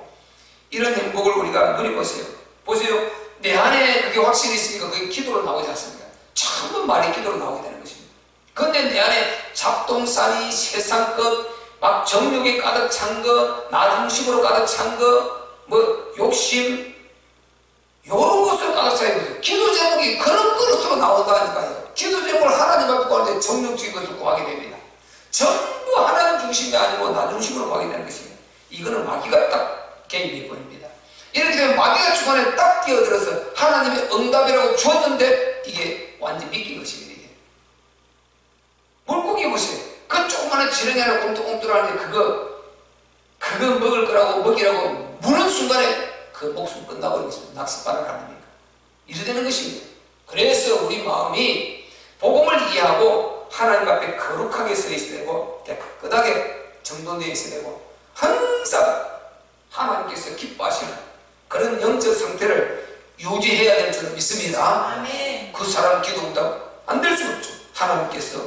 이런 행복을 우리가 누려보세요. 보세요. 내 안에 그게 확신이 있으니까 그게 기도로 나오지 않습니까? 전부 말이 기도로 나오게 되는 것입니다. 그런데 내 안에 잡동사니, 세상 것, 막 정욕이 가득 찬 것, 나 중심으로 가득 찬 것, 뭐 욕심, 요런 것으로 가득 차 있어요. 기도 제목이 그런 그릇으로 나온다니까요. 기도 제목을 하나님 앞에 구할 때 정욕적인 것을 구하게 됩니다. 전부 하나님 중심이 아니고 나 중심으로 구하게 되는 것입니다. 이거는 마귀가 딱 개입해 버립니다. 이렇게 되면 마귀가 중간에 딱 끼어들어서 하나님의 응답이라고 주었는데 이게 완전 믿긴 것입니다. 이게. 물고기 보세요. 그 조그마한 지렁이 하나 꼼틀꼼틀하는데 그거 먹을 거라고 먹이라고 무는 순간에 그 목숨 끝나버리는 것입니다. 낚싯바늘 하나니까. 이래 되는 것입니다. 그래서 우리 마음이 복음을 이해하고 하나님 앞에 거룩하게 서 있어야 되고 깨끗하게 정돈되어 있어야 되고 항상 하나님께서 기뻐하시는 그런 영적 상태를 유지해야 될 줄 믿습니다. 아멘. 그 사람 기도응답 안 될 수 없죠. 하나님께서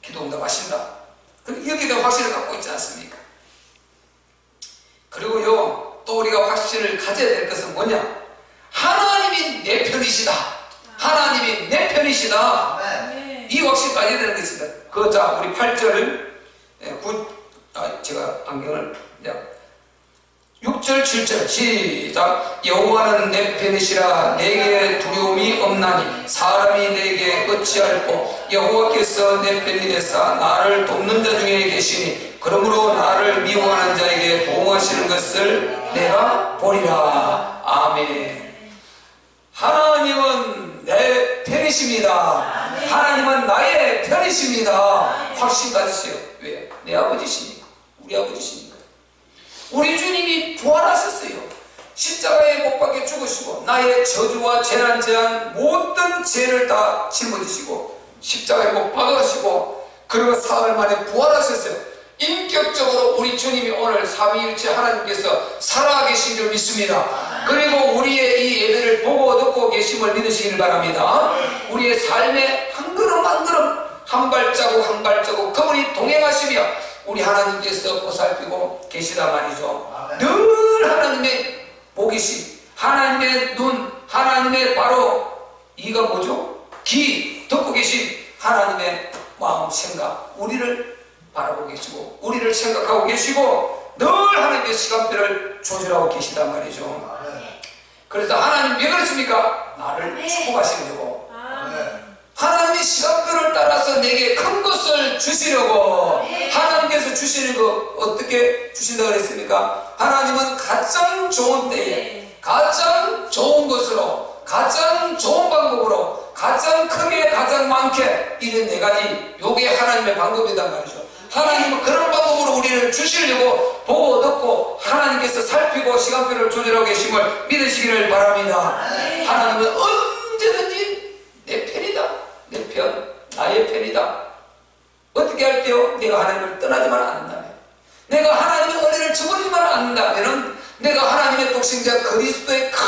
기도응답 하신다. 이렇게 대한 확신을 갖고 있지 않습니까? 그리고요, 또 우리가 확신을 가져야 될 것은 뭐냐? 하나님이 내 편이시다. 하나님이 내 편이시다. 아멘. 이 확신 가져야 되는 것입니다. 자, 우리 8절, 제가 안경을, 6절, 7절, 시작. 여호와는 내 편이시라. 내게 두려움이 없나니 사람이 내게 어찌할꼬. 여호와께서 내 편이 되사 나를 돕는 자 중에 계시니 그러므로 나를 미워하는 자에게 보응하시는 것을 내가 보리라. 아멘. 하나님은 내 편이십니다. 하나님은 나의 편이십니다. 확신 가지세요. 왜? 내 아버지시니까. 우리 아버지시니까. 우리 주님이 부활하셨어요. 십자가에 못 박혀 죽으시고 나의 저주와 재난, 재앙 모든 죄를 다 짊어지시고 십자가에 못 박으시고 그리고 사흘 만에 부활하셨어요. 인격적으로 우리 주님이 오늘 삼위일체 하나님께서 살아계신 줄 믿습니다. 그리고 우리의 이 예배를 보고 듣고 계심을 믿으시길 바랍니다. 우리의 삶의 한 걸음 한 걸음 한 발자국 한 발자국 그분이 동행하시며 우리 하나님께서 보살피고 계시다 말이죠. 늘 하나님의 보기심, 하나님의 눈, 하나님의 바로 이가 뭐죠? 귀 듣고 계신 하나님의 마음 생각, 우리를 바라보고 계시고 우리를 생각하고 계시고 늘 하나님의 시간표를 조절하고 계시다 말이죠. 그래서 하나님 왜 그러십니까? 나를 축복하시려고. 하나님의 시간표를 따라서 내게 큰 것을 주시려고. 하나님께서 주시는 거 어떻게 주신다고 그랬습니까? 하나님은 가장 좋은 때에 가장 좋은 것으로 가장 좋은 방법으로 가장 크게 가장 많게 이런 네 가지 요게 하나님의 방법이란 말이죠. 하나님은 그런 방법으로 우리를 주시려고 보고 듣고 하나님께서 살피고 시간표를 조절하고 계심을 믿으시기를 바랍니다. 하나님은 언제든지 내 편이다. 내 편, 나의 편이다. 어떻게 할 때요? 내가 하나님을 떠나지만 않는다면, 내가 하나님의 은혜를 저버리지만 않는다면 내가 하나님의 독생자 그리스도의 큰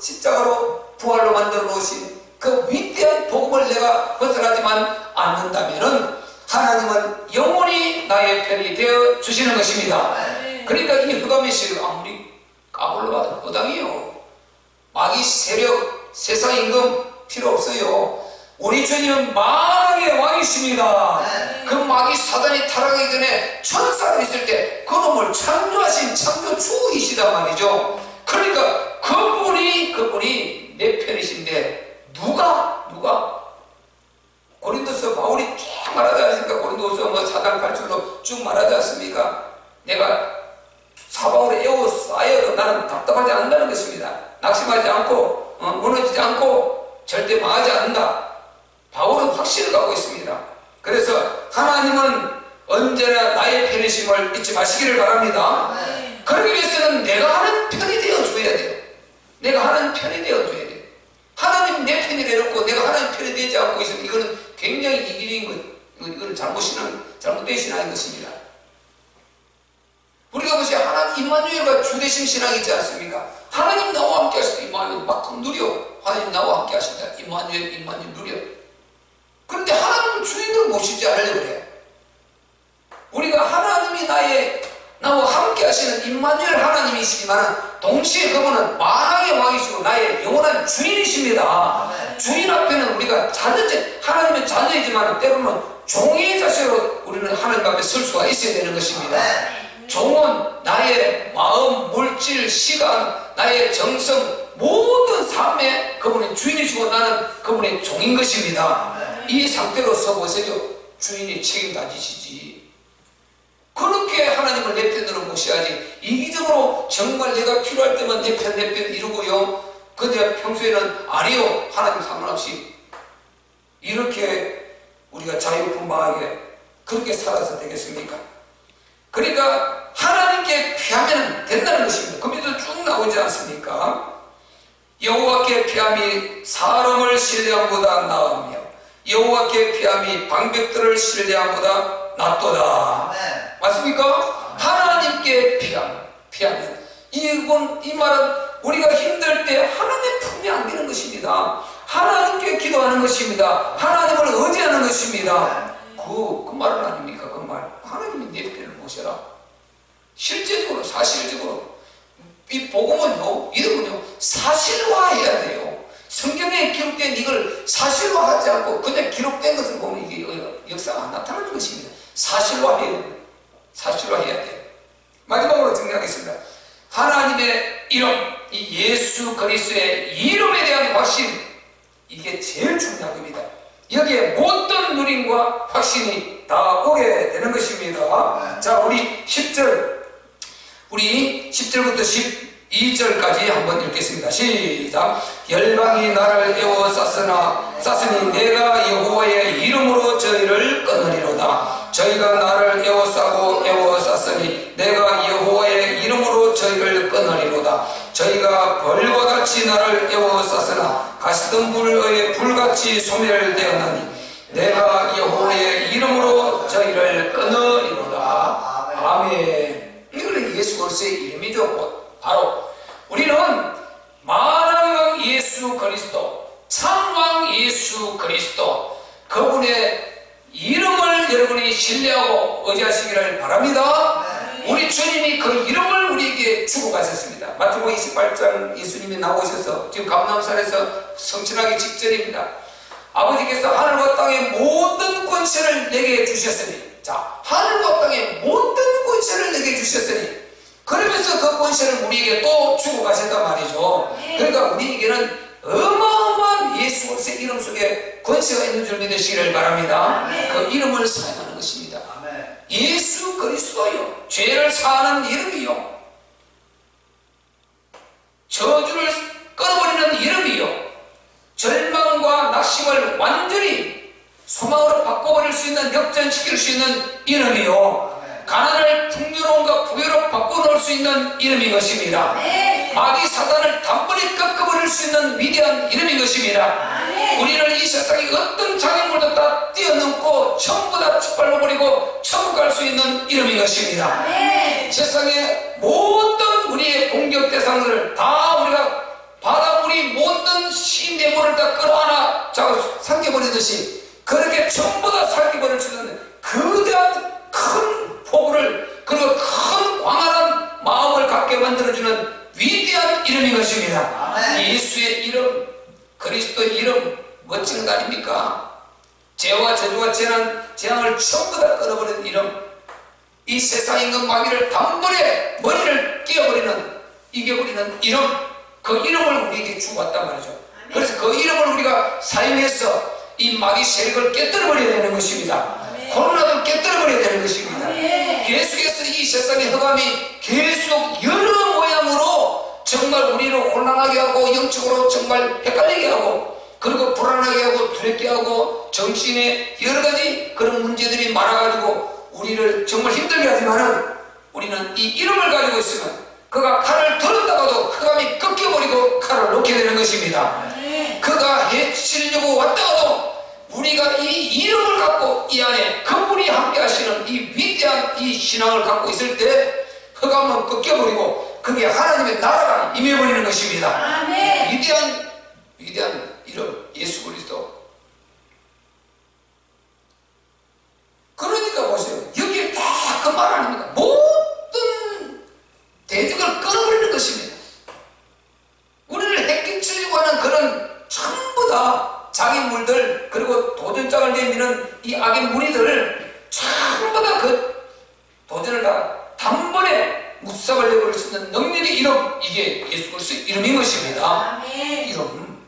십자가로 부활로 만들어 놓으신 그 위대한 복음을 내가 벗어나지만 않는다면은 하나님은 영원히 나의 편이 되어 주시는 것입니다. 그러니까 이 흑암의 세력 아무리 까불러 봐도 허당이요. 마귀 세력, 세상 임금 필요 없어요. 우리 주님은 만왕의 왕이십니다. 그 마귀 사단이 타락하기 전에 천사가 있을 때 그놈을 창조하신 창조주이시단 말이죠. 그러니까 그분이 내 편이신데 누가 고린도서 바울이 쭉 말하지 않습니까? 고린도서 뭐 4장 8절로 쭉 말하지 않습니까? 내가 사바울에 에워싸여도 나는 답답하지 않는다는 것입니다. 낙심하지 않고 무너지지 않고 절대 망하지 않는다. 바울은 확신을 갖고 있습니다. 그래서 하나님은 언제나 나의 편이심을 잊지 마시기를 바랍니다. 그러기 위해서는 내가 하는 편이 되어줘야 돼요. 내가 하는 편이 되어줘야 돼요. 하나님 내 편이 되었고 내가 하나님 편이 되지 않고 있으면 이거는 굉장히 이기적인 것, 이거는 잘못된 신앙인 것입니다. 우리가 보세요. 하나님 임마누엘과 주대심 신앙이 있지 않습니까? 하나님 나와 함께 하신다. 임마누엘 막 누려. 하나님 나와 함께 하신다. 임마누엘 누려. 그런데 하나님은 주인으로 모시지 않으려고 그래요. 우리가 하나님이 나와 함께 하시는 임마누엘 하나님이시지만 동시에 그분은 만왕의 왕이시고 나의 영원한 주인이십니다. 주인 앞에는 우리가 하나님의 자녀이지만 때로는 종의 자세로 우리는 하나님 앞에 설 수가 있어야 되는 것입니다. 종은 나의 마음, 물질, 시간, 나의 정성, 모든 삶에 그분의 주인이시고 나는 그분의 종인 것입니다. 이 상태로 서보세요. 주인이 책임 가지시지. 그렇게 하나님을 내 편으로 모셔야지. 이기적으로 정말 내가 필요할 때만 내 편 이루고요. 근데 평소에는 아니요. 하나님 상관없이 이렇게 우리가 자유분방하게 그렇게 살아서 되겠습니까? 그러니까 하나님께 피하면 된다는 것입니다. 그 밑에도 쭉 나오지 않습니까? 여호와께 피함이 사람을 신뢰함보다 나으며 여호와께 피함이 방백들을 신뢰함보다 낫도다. 맞습니까? 하나님께 피하면 이 말은 우리가 힘들 때 하나님의 품에 안기는 것입니다. 하나님께 기도하는 것입니다. 하나님을 의지하는 것입니다. 그 말은 아닙니까? 그 말. 하나님이 내 편을 모셔라. 실제적으로 사실적으로 이 복음은요, 이름은요 사실화해야 돼요. 성경에 기록된 이걸 사실화하지 않고 그냥 기록된 것을 보면 이게 역사가 안 나타나는 것입니다. 사실화해야 돼요. 사실화해야 돼요. 마지막으로 정리하겠습니다. 하나님의 이름, 이 예수 그리스도의 이름에 대한 확신, 이게 제일 중요한 겁니다. 여기에 모든 누림과 확신이 다 오게 되는 것입니다. 자, 우리 10절부터 12절까지 한번 읽겠습니다. 시작. 열방이 나를 애워쌌으니 내가 여호와의 이름으로 저희를 끊으리로다. 저희가 나를 애워쌌으니 내가 여호와의 이름으로 저희를 끊으리로다. 저희가 벌과 같이 나를 애워쌌으나 가시던 불의 불같이 소멸되었나니 내가 여호와의 이름으로 저희를 끊으리로다. 아멘. 이거는 예수 그리스도의 이름이죠. 바로 우리는 만왕의 예수 그리스도, 참왕 예수 그리스도, 그분의 이름을 여러분이 신뢰하고 의지하시기를 바랍니다. 우리 주님이 그 이름을 우리에게 주고 가셨습니다. 마태복음 28장 예수님이 나오셔서 지금 감람산에서 성천하기 직전입니다. 아버지께서 하늘과 땅의 모든 권세를 내게 주셨으니, 자, 하늘과 땅의 모든 권세를 내게 주셨으니, 그러면서 그 권세를 우리에게 또 주고 가셨단 말이죠. 그러니까 우리에게는 어마어마한 예수 그리스도의 이름 속에 권세가 있는 줄 믿으시기를 바랍니다. 그 이름을 사용하는 것입니다. 예수 그리스도요, 죄를 사하는 이름이요, 저주를 끊어버리는 이름이요, 절망과 낙심을 완전히 소망으로 바꿔버릴 수 있는, 역전시킬 수 있는 이름이요, 가난을 풍요로움과 부유로 바꿔놓을 수 있는 이름인 것입니다. 마귀 사단을 단번에 꺾어버릴 수 있는 위대한 이름인 것입니다. 우리는 이 세상의 어떤 장애물도 다 뛰어넘고 전부 다 짓밟아버리고 천국 갈 수 있는 이름인 것입니다. 세상의 모든 우리의 공격 대상들을 다 우리가 바다 우리 모든 시내물을 다 끌어안아 살겨버리듯이 그렇게 전부 다 살겨버릴 수 있는 거대한 큰 포부를, 그리고 큰 광활한 마음을 갖게 만들어주는 위대한 이름인 것입니다. 예수의 이름, 그리스도의 이름 멋진 거 아닙니까? 죄와 저주와 재앙을 전부 다 끊어버리는 이름, 이 세상 임금 마귀를 단번에 머리를 깨어버리는, 이겨버리는 이름, 그 이름을 우리에게 주었단 말이죠. 그래서 그 이름을 우리가 사용해서 이 마귀 세력을 깨뜨려버려야 되는 것입니다. 코로나도 깨뜨려버려야 되는 것입니다. 계속해서 이 세상의 흑암이 계속 여러 모양으로 정말 우리를 혼란하게 하고 영적으로 정말 헷갈리게 하고, 그리고 불안하게 하고 두렵게 하고 정신에 여러 가지 그런 문제들이 많아가지고 우리를 정말 힘들게 하지만은, 우리는 이 이름을 가지고 있으면 그가 칼을 들었다가도 흑암이 꺾여버리고 칼을 놓게 되는 것입니다. 그가 해치려고 왔다가도 우리가 이 이름을 갖고 이 안에 그분이 함께 하시는 이 위대한 이 신앙을 갖고 있을 때 흑암은 꺾여버리고 그게 하나님의 나라가 임해버리는 것입니다. 위대한 이름 예수 그리스도. 그러니까 보세요, 여기에 다 그 말 아닙니까? 모든 대적을 끊어버리는 것입니다. 우리를 해끼치려고 하는 그런 전부 다 장애물들, 그리고 도전장을 내미는 이 악의 무리들을 전부 다 그 도전을 다 단번에 무쌍을 내버릴 수 있는 능력의 이름, 이게 예수 그리스도의 이름인 것입니다. 이름.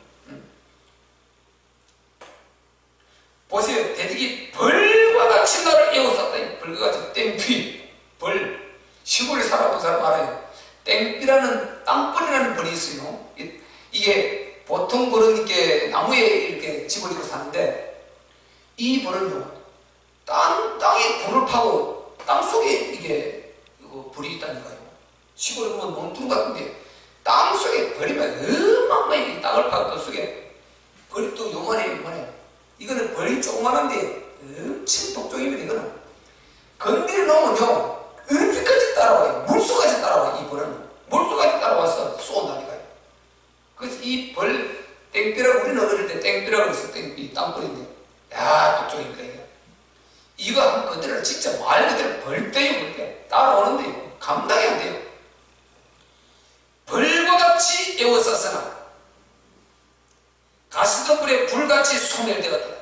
보세요, 대적이 벌과 같이 나를 에워쌌다. 벌과 같이 땡피, 벌. 시골에 살아본 사람 알아요. 땡피라는 땅벌이라는 벌이 있어요. 이게 보통 벌은 이렇게 나무에 이렇게 집을 짓고 사는데, 이 벌은요, 땅에 불을 파고 땅 속에 이게 벌이 있다니까요. 시골에 보면 논두렁 같은데 땅 속에 벌이면 어마어마하게 땅을 파고 그 속에 벌이 또 요만해. 이거는 벌이 조그만한데 엄청 독종입니다. 이거는 건드려 놓으면요 어디까지 따라와요. 물속까지 따라와요. 이 벌은 물속까지 따라와서 쏜다니까요. 그래서 이 벌 땡볕이라고, 우리는 어릴 때 땡볕이라고 했어요. 땡볕 땅벌인데, 야 독종입니다. 이거 한번 건드려 진짜 말 그대로 벌떼요. 벌떼 따라오는데요 감당이 안 돼요. 벌과 같이 에워쌌으나 가시덤불에 불같이 소멸되었다.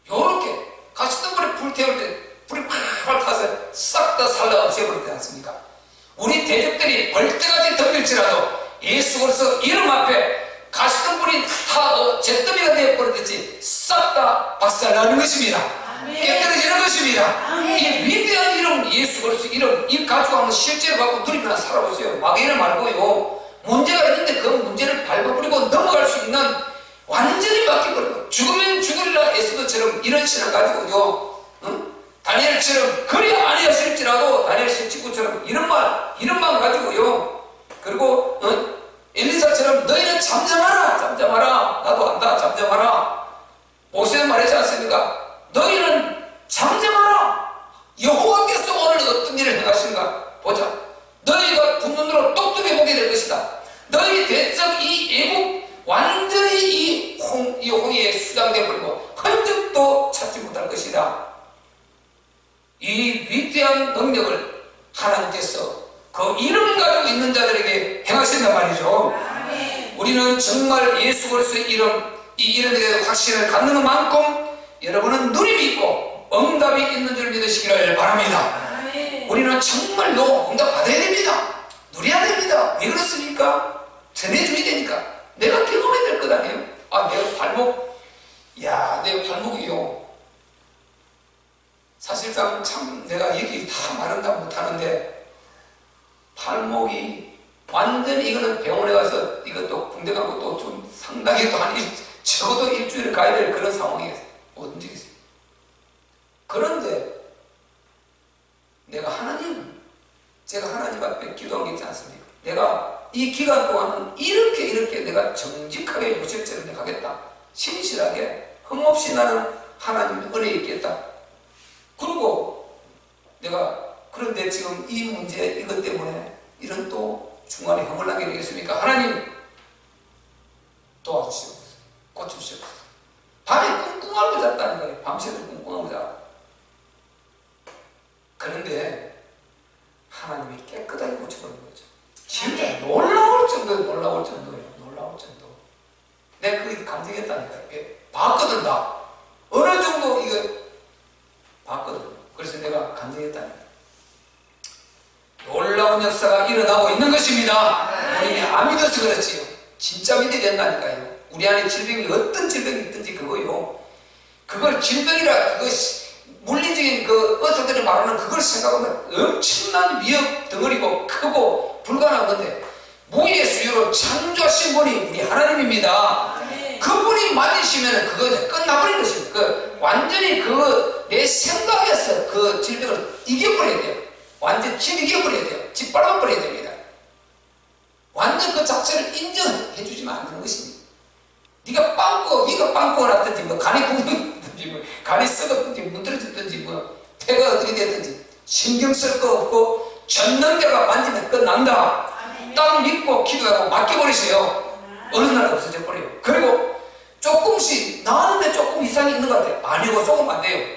요렇게 가시덤불에 불 태울 때 불이 팍팍 타서 싹 다 살라 없애버리지 않습니까? 우리 대적들이 벌떼같이 덤빌지라도 예수 그리스도 이름 앞에 가시덤불이 타 잿더미가 되어버리듯이 싹 다 박살나는 것입니다. 깨뜨려지는 것입니다. 이 위대한 이름 예수 그리스도 이름, 이 가지고 한번 실제로 갖고 누리면 살아보세요. 막이름 말고요, 문제가 있는데 그 문제를 밟아버리고 넘어갈 수 있는, 완전히 바뀌어버리고, 죽으면 죽으리라 에스더처럼 이런 신을 가지고요, 다니엘처럼 그리 아니었을지라도 다니엘 19처럼 이런만 가지고요, 그리고 엘리사처럼 너희는 잠잠하라. 나도 안다. 잠잠하라. 모세는 말하지 않습니까? 너희는 잠잠하라. 여호와께서 오늘 어떤 일을 행하신가 보자. 너희가 두 눈으로 똑똑히 보게 될 것이다. 너희 대적 이 애국 완전히 이 홍해에 수장되어 버리고 흔적도 찾지 못할 것이다. 이 위대한 능력을 하나님께서 그 이름 가지고 있는 자들에게 행하신단 말이죠. 우리는 정말 예수 그리스도의 이름, 이 이름에 대해서 확신을 갖는 만큼 여러분은 누림이 있고 응답이 있는 줄 믿으시기를 바랍니다. 우리는 정말로 응답 받아야 됩니다. 누려야 됩니다. 왜 그렇습니까? 전해줘야 되니까. 내가 경험해야 될 것 아니에요? 내 발목, 내 발목이요, 사실상 참 내가 얘기 다 말한다 못하는데 발목이 완전히, 이거는 병원에 가서 이것도 붕대 감고 또 좀 상당히 또 적어도 일주일 가야 될 그런 상황에 못 움직였어요. 그런데 제가 하나님 앞에 기도한 게 있지 않습니까? 내가 이 기간 동안은 이렇게 내가 정직하게 요셉처럼 하겠다. 신실하게 흠없이 나는 하나님 은혜에 있겠다. 그리고 내가, 그런데 지금 이 문제, 이것 때문에 이런 또 중간에 허물나게 되겠습니까? 하나님 도와주시옵소서. 고쳐주시옵소서. 정도 놀라울 정도예요. 놀라울 정도. 내가 그게 감정했다니까요. 봤거든 다. 어느 정도 이거 봤거든. 그래서 내가 감정했다니까. 놀라운 역사가 일어나고 있는 것입니다. 우리는 안 믿어서 그렇지요. 진짜 믿어야 된다니까요. 우리 안에 질병이 어떤 질병이 있든지 그거요. 그걸 질병이라 그것이 물리적인 그 어른들이 말하는 그걸 생각하면 엄청난 위협 덩어리고 크고 불가능한 건데 무의 수요로 창조하신 분이 우리 하나님입니다. 그분이 만지시면 그거 끝나버린 것입니다. 그 완전히 그 내 생각에서 그 질병을 이겨버려야 돼요. 완전 이겨버려야 돼요. 짓밟아버려야 됩니다. 완전 그 자체를 인정해 주지만 안 되는 것입니다. 네가 빵꾸가 났든지 뭐 간이 굽는든지 뭐 간이 썩었든지 문드러졌든지 뭐 폐가 어떻게 됐든지 신경 쓸 거 없고 전능자가 만지면 끝난다. 딱 믿고 기도하고 맡겨버리세요. 어느 날 없어져 버려요. 그리고 조금씩 나왔는데 조금 이상이 있는 것 같아요. 아니고 속으면 안 돼요.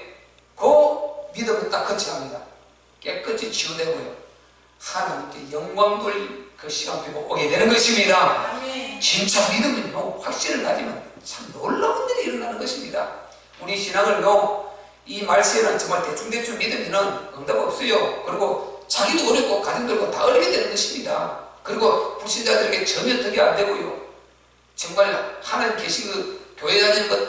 그 믿음은 딱 거치합니다. 깨끗이 치유되고요. 하나님께 영광 돌릴 그 시간 되고 오게 되는 것입니다. 진짜 믿음은요, 확신을 가지면 참 놀라운 일이 일어나는 것입니다. 우리 신앙을요, 이 말세에는 정말 대충대충 믿으면 응답 없어요. 그리고 자기도 어렵고 가정도 어렵고 다 어렵게 되는 것입니다. 그리고 불신자들에게 전혀 덕이 안 되고요. 정말 하나님 계신 그 교회 다니는 것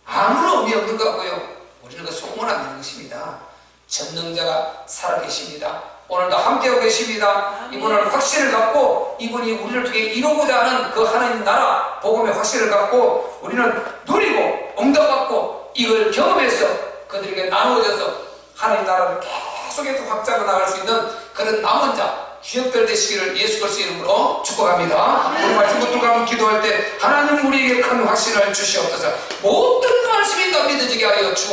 아무런 의미 없는 것 같고요. 우리는 그 소문 안 되는 것입니다. 전능자가 살아계십니다. 오늘도 함께하고 계십니다. 이분을 확신을 갖고 이분이 우리를 통해 이루고자 하는 그 하나님 나라 복음의 확신을 갖고 우리는 누리고 응답받고 이걸 경험해서 그들에게 나누어져서 하나님 나라를 계속해서 확장해 나갈 수 있는 그런 남은 자 주역들 되시기를 예수 그리스도 이름으로 축복합니다. 오늘 말씀 붙들고 한번 기도할 때 하나님 우리에게 큰 확신을 주시옵소서. 모든 말씀이 다 믿어지게 하여 주옵소서.